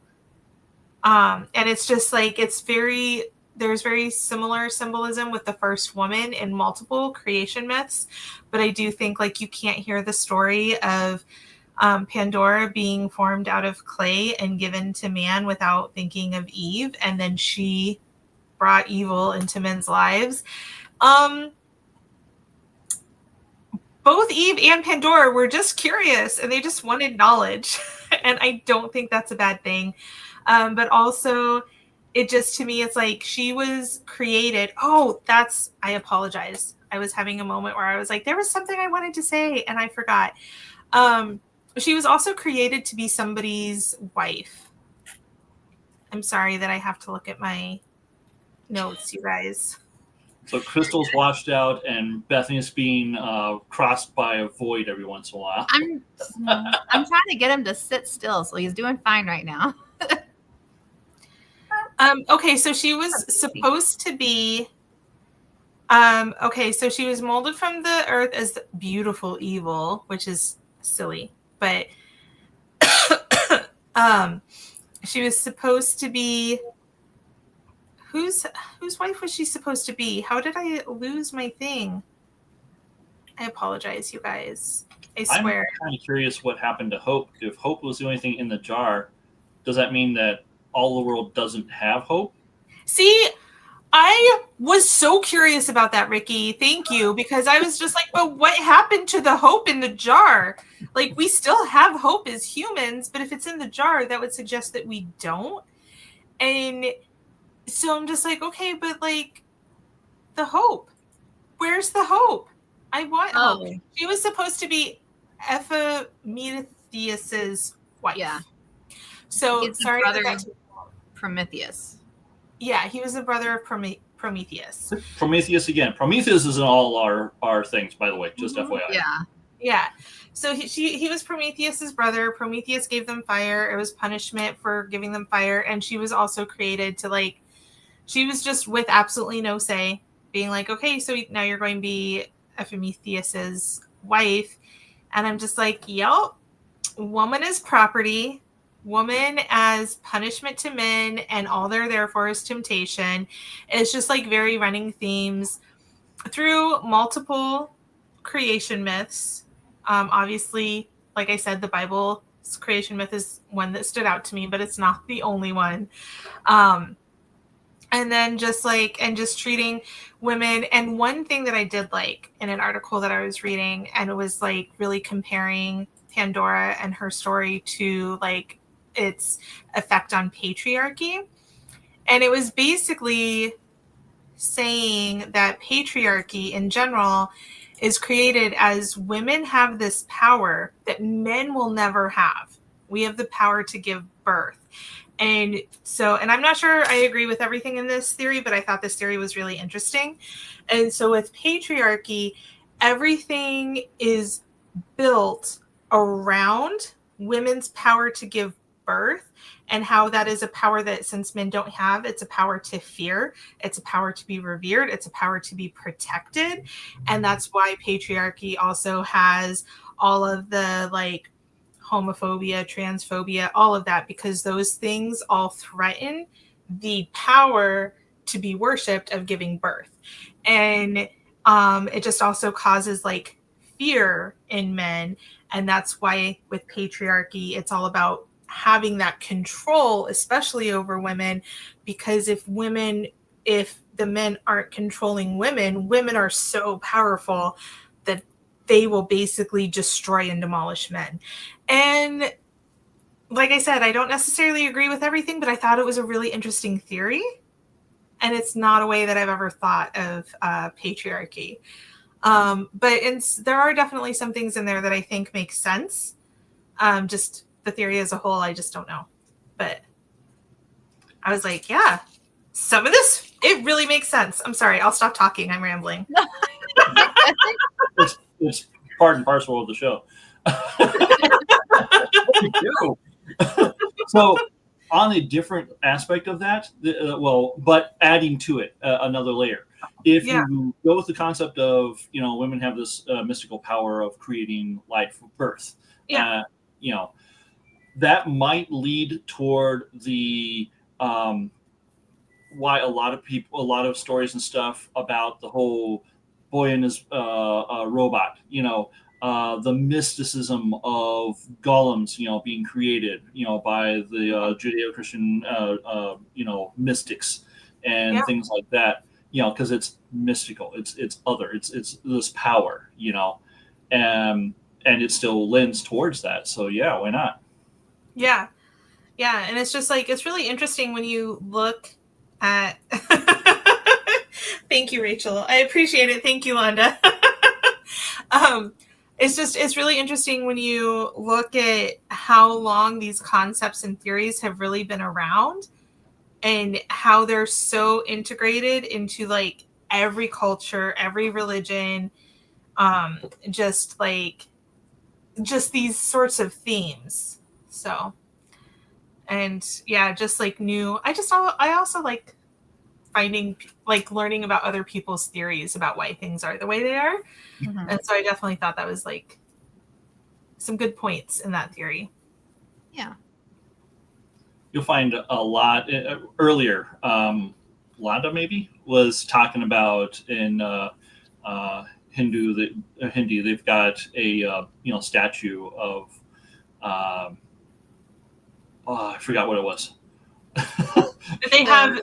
B: And it's just like, there's very similar symbolism with the first woman in multiple creation myths. But I do think, like, you can't hear the story of Pandora being formed out of clay and given to man without thinking of Eve. And then she brought evil into men's lives. Both Eve and Pandora were just curious and they just wanted knowledge. And I don't think that's a bad thing. But also, it just, to me, it's like she was created. I apologize. I was having a moment where I was like, there was something I wanted to say and I forgot. She was also created to be somebody's wife. I'm sorry that I have to look at my notes, you guys.
C: So Krystal's washed out, and Bethany's being crossed by a void every once in a while.
A: I'm trying to get him to sit still, so he's doing fine right now.
B: Okay, so she was supposed to be. So she was molded from the earth as beautiful evil, which is silly, but she was supposed to be. Whose wife was she supposed to be? How did I lose my thing? I apologize, you guys. I swear.
C: I'm kind of curious what happened to Hope. If Hope was the only thing in the jar, does that mean that all the world doesn't have hope?
B: See, I was so curious about that, Rikki. Thank you, because I was just like, but what happened to the hope in the jar? Like, we still have hope as humans, but if it's in the jar, that would suggest that we don't. And so I'm just like, okay, but like, the hope. Where's the hope? I want hope. She was supposed to be Epimetheus's wife.
A: Yeah.
B: So
A: he's
B: sorry.
A: The brother of Prometheus.
B: Yeah, he was the brother of Prometheus.
C: Prometheus again. Prometheus is in all our things, by the way. Just FYI.
A: Yeah.
B: Yeah. So he was Prometheus's brother. Prometheus gave them fire. It was punishment for giving them fire. And she was also created to, like, she was just with absolutely no say, being like, okay, so now you're going to be Epimetheus's wife. And I'm just like, yep, woman is property, woman as punishment to men, and all they're there for is temptation. It's just like very running themes through multiple creation myths. Obviously, like I said, the Bible's creation myth is one that stood out to me, but it's not the only one. And then just treating women. And one thing that I did like in an article that I was reading, and it was like really comparing Pandora and her story to like its effect on patriarchy. And it was basically saying that patriarchy in general is created as women have this power that men will never have. We have the power to give birth. And I'm not sure I agree with everything in this theory, but I thought this theory was really interesting. And so with patriarchy, everything is built around women's power to give birth, and how that is a power that, since men don't have, it's a power to fear, it's a power to be revered, it's a power to be protected. And that's why patriarchy also has all of the like homophobia, transphobia, all of that, because those things all threaten the power to be worshipped of giving birth. And it just also causes like fear in men. And that's why with patriarchy, it's all about having that control, especially over women, because if the men aren't controlling women, women are so powerful that they will basically destroy and demolish men. And like I said, I don't necessarily agree with everything, but I thought it was a really interesting theory. And it's not a way that I've ever thought of patriarchy. But there are definitely some things in there that I think make sense. Just the theory as a whole, I just don't know. But I was like, yeah, some of this, it really makes sense. I'm sorry, I'll stop talking. I'm rambling.
C: It's part and parcel of the show. So on a different aspect of that, but adding to it another layer. If you go with the concept of, women have this mystical power of creating life from birth, that might lead toward the why a lot of stories and stuff about the whole boy and his robot, the mysticism of golems, being created, by the Judeo-Christian, mystics and things like that, because it's mystical, it's other, it's this power, and it still lends towards that. So yeah, why not?
B: Yeah. And it's just like, it's really interesting when you look at, thank you, Rachel. I appreciate it. Thank you, Londa. It's really interesting when you look at how long these concepts and theories have really been around and how they're so integrated into like every culture, every religion, just these sorts of themes. So, and yeah, just like I also like learning about other people's theories about why things are the way they are. Mm-hmm. And so I definitely thought that was like some good points in that theory.
A: Yeah.
C: You'll find a lot earlier. Londa maybe was talking about in Hindi, they've got a statue of I forgot what it was.
B: They have a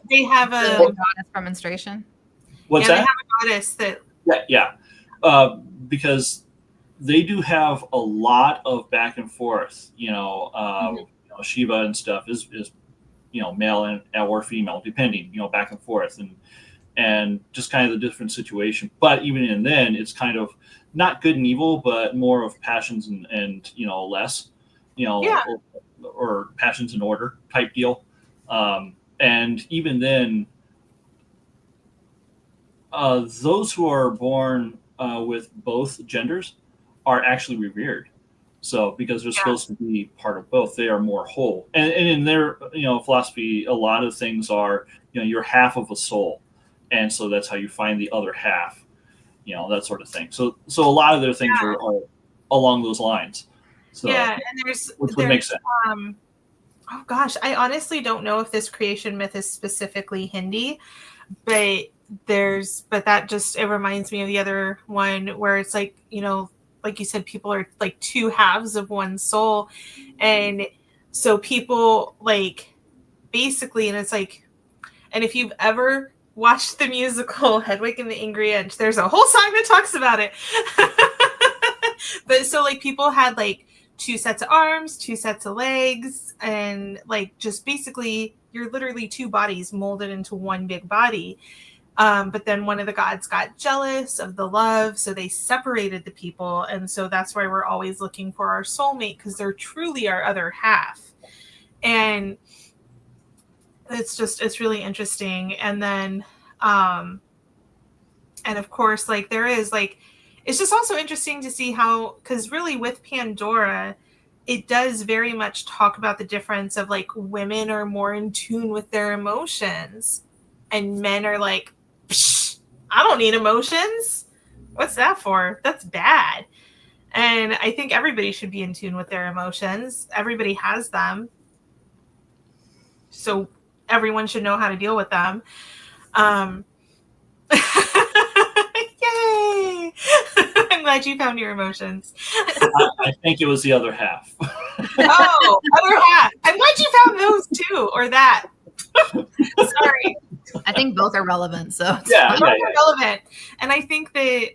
A: goddess from menstruation.
C: What's that?
B: They have a goddess that.
C: Yeah. Because they do have a lot of back and forth. Shiva and stuff is male and or female, depending. Back and forth and just kind of the different situation. But even in then, it's kind of not good and evil, but more of passions and less, or passions and order type deal. And even then, those who are born with both genders are actually revered. So because they're supposed to be part of both, they are more whole. And in their philosophy, a lot of things are you're half of a soul, and so that's how you find the other half, that sort of thing. So a lot of their things are along those lines. So,
B: and which
C: would make sense.
B: Oh gosh, I honestly don't know if this creation myth is specifically Hindi, but that just, it reminds me of the other one where it's like, like you said, people are like two halves of one soul. And so people like basically, and it's like, and if you've ever watched the musical Hedwig and the Angry Inch, there's a whole song that talks about it. But so like people had like two sets of arms, two sets of legs, and like just basically you're literally two bodies molded into one big body. But then one of the gods got jealous of the love, so they separated the people. And so that's why we're always looking for our soulmate, because they're truly our other half. And it's really interesting. And then, and of course, like there is like, it's just also interesting to see how, because really with Pandora, it does very much talk about the difference of like women are more in tune with their emotions and men are like, I don't need emotions. What's that for? That's bad. And I think everybody should be in tune with their emotions. Everybody has them. So everyone should know how to deal with them. Yay! I'm glad you found your emotions.
C: I think it was the other half.
B: Oh, other half. I'm glad you found those too, or that. Sorry.
A: I think both are relevant. So
C: Yeah.
B: Relevant. And I think that,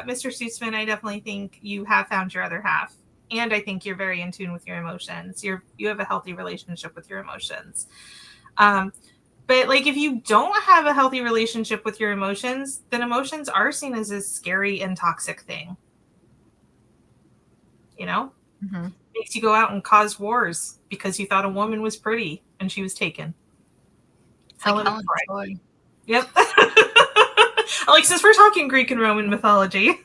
B: Mr. Stutzman, I definitely think you have found your other half. And I think you're very in tune with your emotions. You have a healthy relationship with your emotions. But like, if you don't have a healthy relationship with your emotions, then emotions are seen as a scary and toxic thing. You know?
A: Mm-hmm.
B: Makes you go out and cause wars because you thought a woman was pretty and she was taken.
A: It's like Helen of Troy.
B: Yep. Alexis, we're talking Greek and Roman mythology.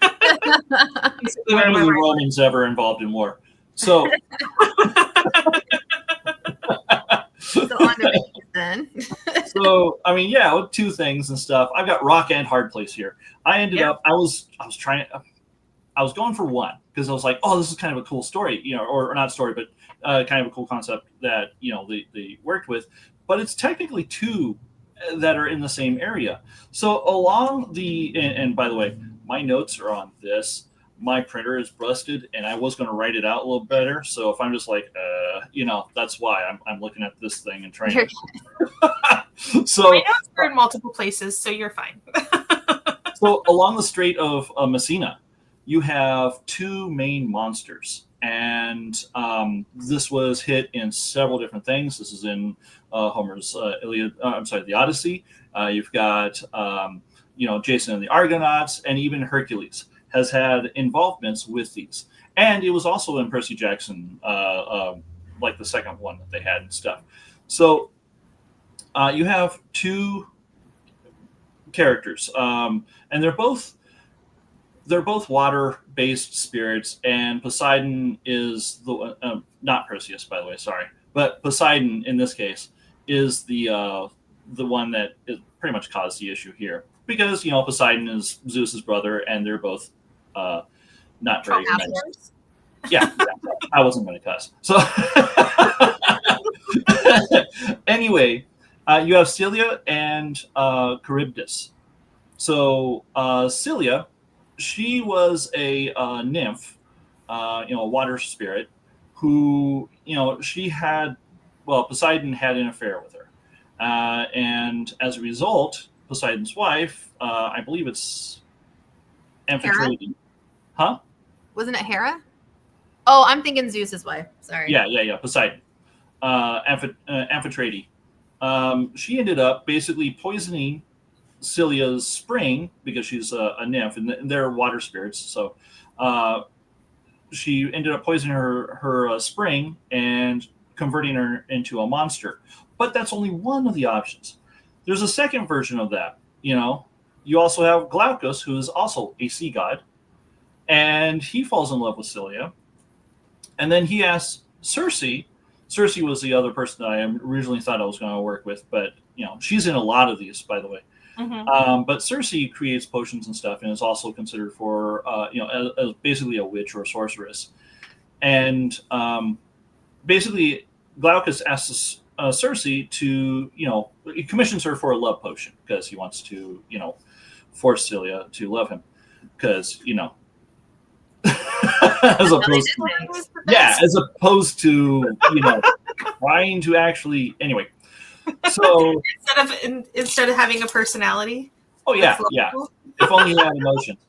C: When were the Romans ever involved in war? So
A: on to then.
C: So I mean, yeah, with two things and stuff. I've got rock and hard place here. I ended up I was going for one because I was like, oh, this is kind of a cool story, you know, or not story, but kind of a cool concept that, you know, they worked with. But it's technically two that are in the same area. So along and by the way, my notes are on this. My printer is busted, and I was going to write it out a little better. So if I'm just like, you know, that's why I'm looking at this thing and trying to. So
B: my notes are in multiple places, so you're fine.
C: So along the Strait of Messina, you have two main monsters, and this was hit in several different things. This is in Homer's Iliad. The Odyssey. You've got you know, Jason and the Argonauts, and even Hercules has had involvements with these. And it was also in Percy Jackson, like the second one that they had and stuff. So you have two characters, and they're both water-based spirits, and Poseidon is the not Perseus, by the way, sorry, but Poseidon in this case is the one that is pretty much caused the issue here, because, you know, Poseidon is Zeus's brother, and they're both not very nice. Yeah, I wasn't going to cuss. So anyway, you have Scylla and Charybdis. So Scylla, she was a nymph, you know, a water spirit, who, you know, Poseidon had an affair with her, and as a result, Poseidon's wife, I believe it's Amphitrite. Huh?
A: Wasn't it Hera? Oh, I'm thinking Zeus's wife. Sorry.
C: Yeah. Poseidon. Amphitrite. She ended up basically poisoning Scylla's spring because she's a nymph, and they're water spirits. So she ended up poisoning her spring and converting her into a monster. But that's only one of the options. There's a second version of that. You know, you also have Glaucus, who is also a sea god, and he falls in love with Scylla. And then he asks Circe. Circe was the other person that I originally thought I was going to work with, but, you know, she's in a lot of these, by the way. Mm-hmm. But Circe creates potions and stuff, and is also considered for, you know, as basically a witch or a sorceress. And basically, Glaucus asks Circe to, you know, he commissions her for a love potion because he wants to, you know, force Scylla to love him, because, you know, as opposed to, you know, trying to actually, anyway. So
B: instead of having a personality.
C: Oh yeah. If only you had emotions.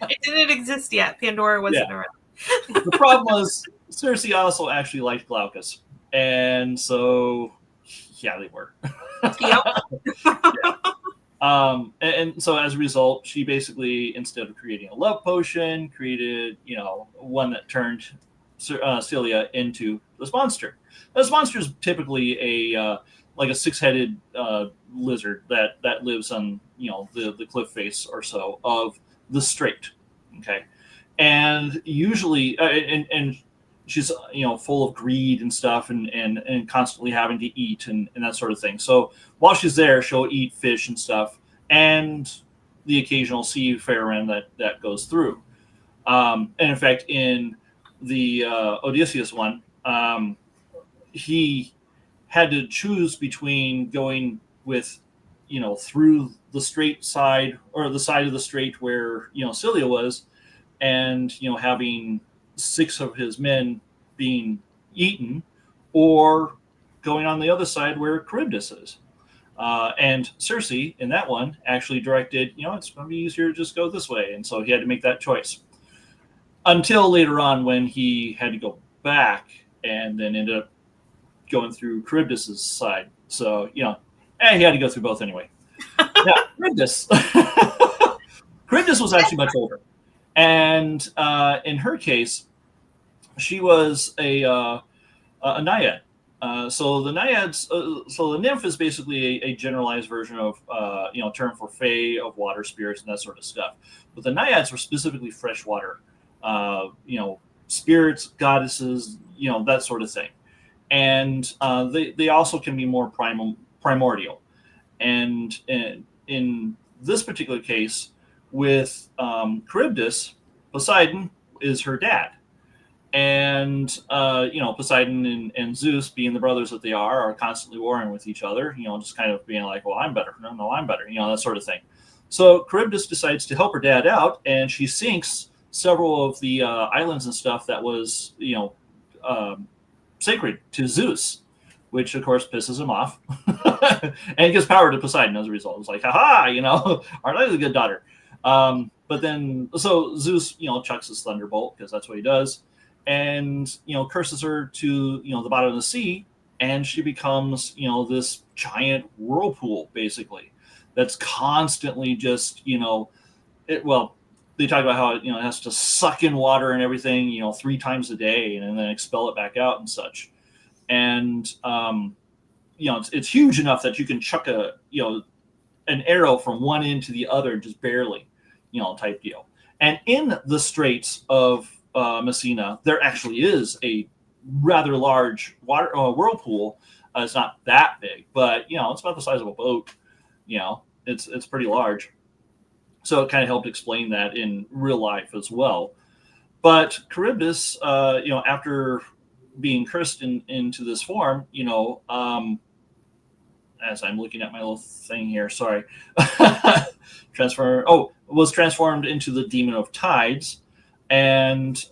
B: It didn't exist yet. Pandora wasn't around.
C: The problem was Circe also actually liked Glaucus, and so yeah, they were.
B: Yep.
C: And so as a result, she basically, instead of creating a love potion, created, you know, one that turned Scylla into this monster. This monster is typically like a six-headed lizard that lives on, you know, the cliff face or so of the strait. Okay, and usually and she's, you know, full of greed and stuff, and constantly having to eat and that sort of thing. So while she's there, she'll eat fish and stuff, and the occasional seafarer that goes through. And in fact, in the Odysseus one, he had to choose between going with, through the straight side, or the side of the strait where, Scylla was, and, having 6 of his men being eaten, or going on the other side where Charybdis is. And Circe, in that one, actually directed, it's going to be easier to just go this way. And so he had to make that choice. Until later on, when he had to go back and then ended up going through Charybdis's side. So, he had to go through both anyway. Now, Charybdis. Charybdis was actually much older. And in her case, she was a naiad. So the naiads, so the nymph is basically a generalized version of, term for fae, of water spirits and that sort of stuff. But the naiads were specifically freshwater, spirits, goddesses, that sort of thing. And they also can be more primordial. And in this particular case, with Charybdis, Poseidon is her dad. And, Poseidon and Zeus, being the brothers that they are constantly warring with each other, just kind of being like, well, I'm better. No, I'm better, that sort of thing. So Charybdis decides to help her dad out, and she sinks several of the islands and stuff that was, sacred to Zeus, which of course pisses him off. And he gives power to Poseidon as a result. It's like, haha, aren't I the good daughter? But then, so Zeus, chucks his thunderbolt, because that's what he does, and, curses her to, the bottom of the sea, and she becomes, this giant whirlpool, basically, that's constantly just, they talk about how it has to suck in water and everything 3 times a day, and then expel it back out and such. And it's huge enough that you can chuck an arrow from one end to the other just barely, type deal. And in the straits of Messina, there actually is a rather large water whirlpool. It's not that big, but it's about the size of a boat. It's pretty large. So it kind of helped explain that in real life as well. But Charybdis, after being cursed into this form, as I'm looking at my little thing here, sorry, was transformed into the demon of tides. And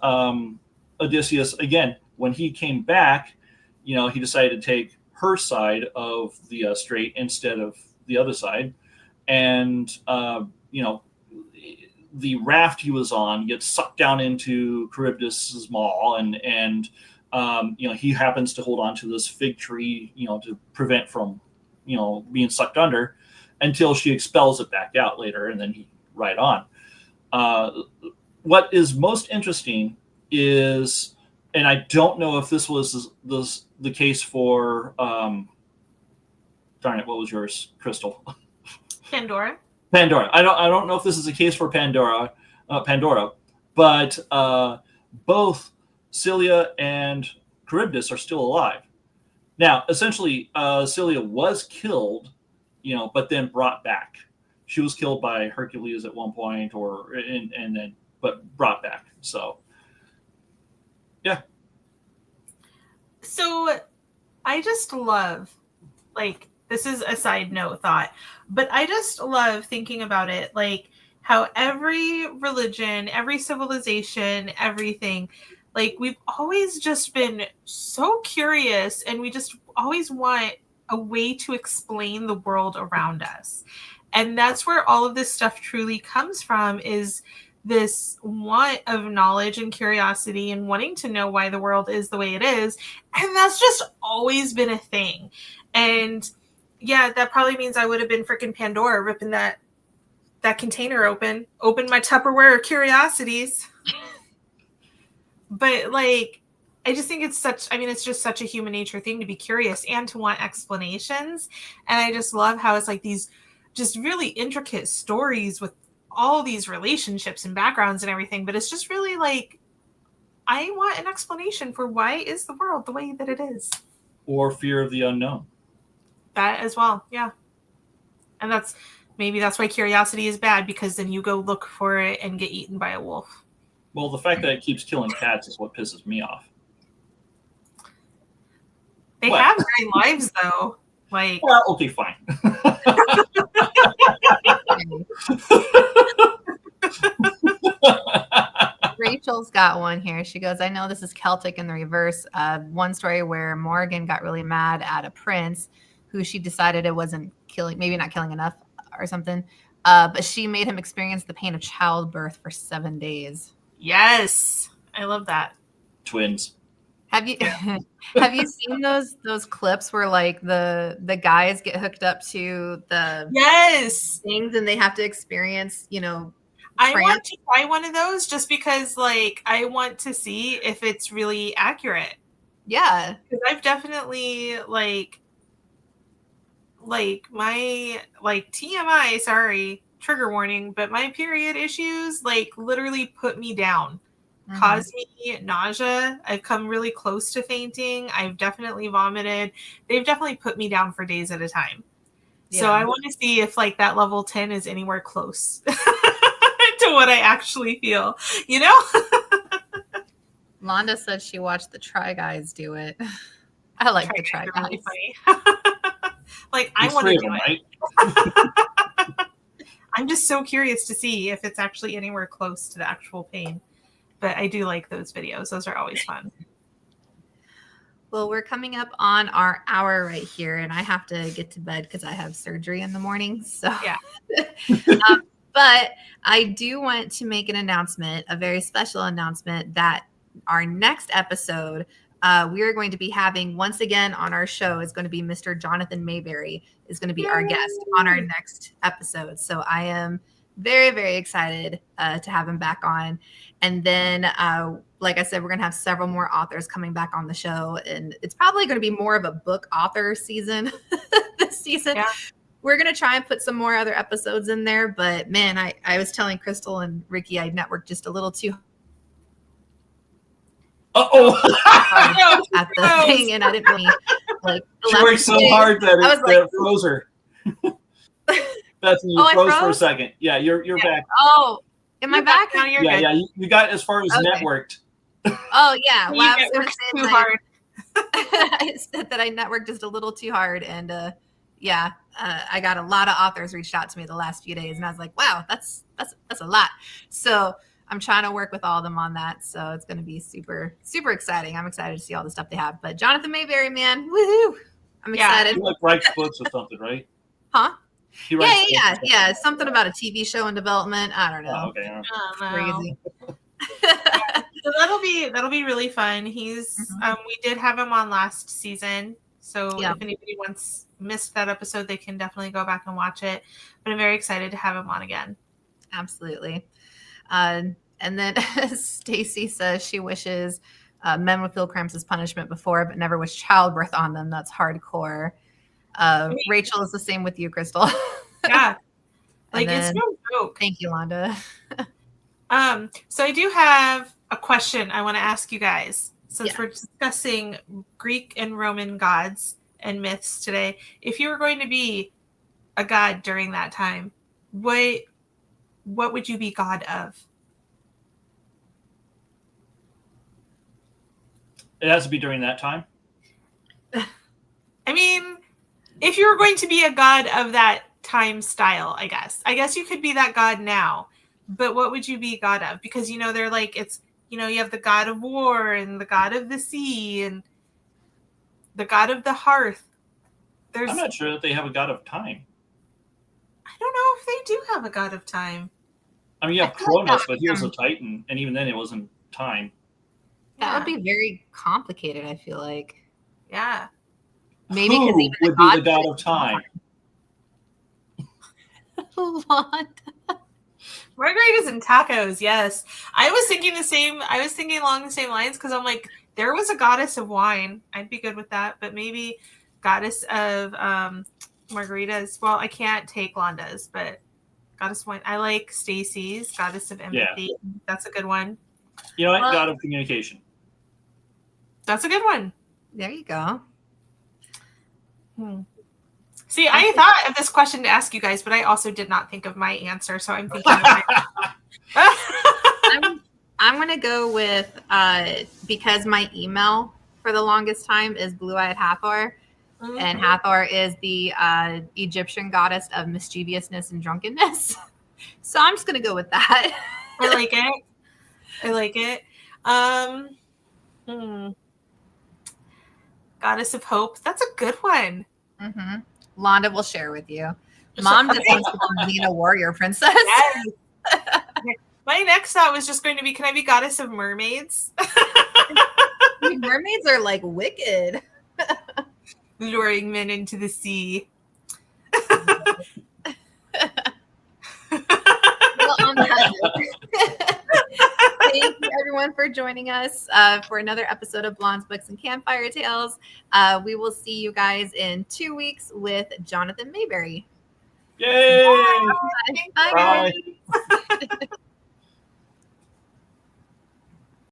C: Odysseus, again, when he came back, he decided to take her side of the strait instead of the other side. And, the raft he was on gets sucked down into Charybdis's maw, and he happens to hold on to this fig tree, to prevent from, being sucked under, until she expels it back out later, and then he ride on. What is most interesting is, and I don't know if this was the case for, darn it, what was yours, Krystal?
B: Pandora.
C: I don't know if this is the case for Pandora, but both Scylla and Charybdis are still alive. Now, essentially, Scylla was killed, but then brought back. She was killed by Hercules at one point, but brought back. So, yeah.
B: So, I just love, this is a side note thought, but I just love thinking about it, how every religion, every civilization, everything, we've always just been so curious, and we just always want a way to explain the world around us. And that's where all of this stuff truly comes from, is this want of knowledge and curiosity and wanting to know why the world is the way it is. And that's just always been a thing. And yeah, that probably means I would have been freaking Pandora, ripping that container open my Tupperware curiosities. But I just think it's just such a human nature thing to be curious and to want explanations. And I just love how it's these just really intricate stories with all these relationships and backgrounds and everything. But it's just really I want an explanation for why is the world the way that it is.
C: Or fear of the unknown.
B: That as well, yeah. And that's why curiosity is bad, because then you go look for it and get eaten by a wolf.
C: Well, the fact that it keeps killing cats is what pisses me off.
B: They
C: What?
B: have great lives, though. Like,
C: Well, okay, fine.
A: Rachel's got one here. She goes, I know this is Celtic in the reverse. One story where Morgan got really mad at a prince who she decided it wasn't killing, maybe not killing enough or something. But she made him experience the pain of childbirth for 7 days.
B: yes, I love that.
C: Twins.
A: Have you have you seen those clips where like the guys get hooked up to the
B: Yes,
A: things and they have to experience,
B: I
A: France?
B: want to try one of those just because, like, I want to see if it's really accurate.
A: Yeah.
B: Because I've definitely like my TMI, sorry, trigger warning, but my period issues like literally put me down. Caused me nausea. I've come really close to fainting. I've definitely vomited. They've definitely put me down for days at a time. Yeah. So I want to see if like that level 10 is anywhere close to what I actually feel,
A: Londa said she watched the Try Guys do it. I like the Try Guys. Really
B: funny. Like, I want to do it. Right? I'm just so curious to see if it's actually anywhere close to the actual pain. But I do like those videos. Those are always fun.
A: Well, we're coming up on our hour right here, and I have to get to bed because I have surgery in the morning. So,
B: yeah.
A: But I do want to make an announcement, a very special announcement, that our next episode, we are going to be having, once again on our show, is going to be Mr. Jonathan Mayberry is going to be our guest on our next episode. So I am very, very excited to have him back on. And then, like I said, we're going to have several more authors coming back on the show. And it's probably going to be more of a book author season this season. Yeah. We're going to try and put some more other episodes in there. But, man, I was telling Krystal and Rikki I networked just a little too at the thing. And I didn't really, like,
C: she worked so hard that it froze her. Bethany, you froze for a second. Yeah, you're back.
A: Oh, am I back?
B: Now you're good.
C: Yeah, you got as far as networked.
A: Oh, yeah. Well, I was going to say
B: too hard.
A: I said that I networked just a little too hard. And I got a lot of authors reached out to me the last few days. And I was like, wow, that's a lot. So I'm trying to work with all of them on that. So it's going to be super, super exciting. I'm excited to see all the stuff they have. But Jonathan Mayberry, man, woohoo. I'm excited.
C: He writes books or something, right?
A: Huh? Yeah. Something about a TV show in development. I don't know.
C: Oh, okay.
A: Crazy.
B: So that'll be really fun. He's we did have him on last season. So if anybody missed that episode, they can definitely go back and watch it. But I'm very excited to have him on again.
A: Absolutely. And then Stacy says she wishes men would feel cramps as punishment before, but never wish childbirth on them. That's hardcore. Rachel is the same with you, Krystal.
B: Yeah. It's no joke.
A: Thank you, Londa.
B: So I do have a question I want to ask you guys. Since we're discussing Greek and Roman gods and myths today, if you were going to be a god during that time, what would you be god of?
C: It has to be during that time.
B: I mean, if you were going to be a god of that time style, I guess you could be that god now, but what would you be god of? Because, they're like, it's, you have the god of war and the god of the sea and the god of the hearth. I'm
C: not sure that they have a god of time.
B: I don't know if they do have a god of time.
C: I mean, you have Cronus, but he was a Titan, and even then it wasn't time.
A: That would be very complicated, I feel like.
B: Yeah.
A: Maybe because even
C: would be the god of time?
B: Margaritas and tacos, yes. I was thinking along the same lines because I'm like, there was a goddess of wine. I'd be good with that, but maybe goddess of margaritas. Well, I can't take Londa's, but goddess of wine. I like Stacy's goddess of empathy. Yeah. That's a good one.
C: You know what? God of communication.
B: That's a good one.
A: There you go.
B: See, I thought of this question to ask you guys, but I also did not think of my answer, so I'm thinking.
A: I'm going going to go with, because my email for the longest time is Blue-Eyed Hathor. Mm-hmm. And Hathor is the Egyptian goddess of mischievousness and drunkenness. So I'm just going to go with that.
B: I like it. I like it. Goddess of Hope. That's a good one.
A: Mm-hmm. Londa will share with you. Mom just wants to be a warrior princess.
B: Yes. My next thought was just going to be, can I be Goddess of Mermaids?
A: Mermaids are like wicked.
B: Luring men into the sea.
A: Well, on that note, thank you everyone for joining us for another episode of Blondes, Books, and Campfire Tales. We will see you guys in 2 weeks with Jonathan Mayberry.
C: Yay!
A: Bye. Bye, guys.